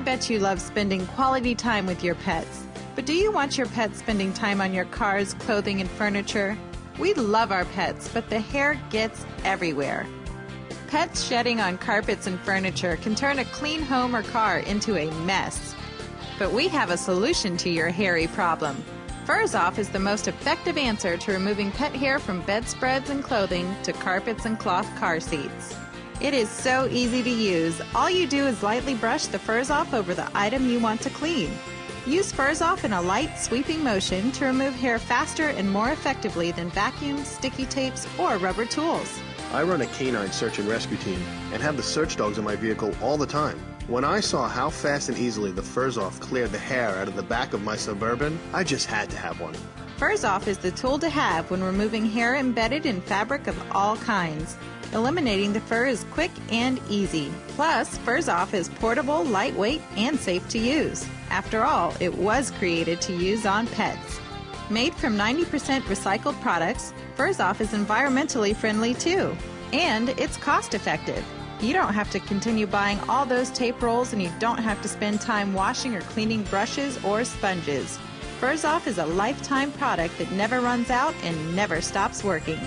bet you love spending quality time with your pets. But do you want your pets spending time on your cars, clothing, and furniture? We love our pets, but the hair gets everywhere. Pets shedding on carpets and furniture can turn a clean home or car into a mess. But we have a solution to your hairy problem. Furs Off is the most effective answer to removing pet hair from bedspreads and clothing to carpets and cloth car seats. It is so easy to use. All you do is lightly brush the furs off over the item you want to clean. Use Furs Off in a light, sweeping motion to remove hair faster and more effectively than vacuums, sticky tapes, or rubber tools. I run a canine search and rescue team and have the search dogs in my vehicle all the time. When I saw how fast and easily the Furs Off cleared the hair out of the back of my Suburban, I just had to have one. Furs Off is the tool to have when removing hair embedded in fabric of all kinds. Eliminating the fur is quick and easy. Plus, Furs Off is portable, lightweight, and safe to use. After all, it was created to use on pets. Made from 90% recycled products, Furs Off is environmentally friendly too. And it's cost-effective. You don't have to continue buying all those tape rolls, and you don't have to spend time washing or cleaning brushes or sponges. Furs Off is a lifetime product that never runs out and never stops working.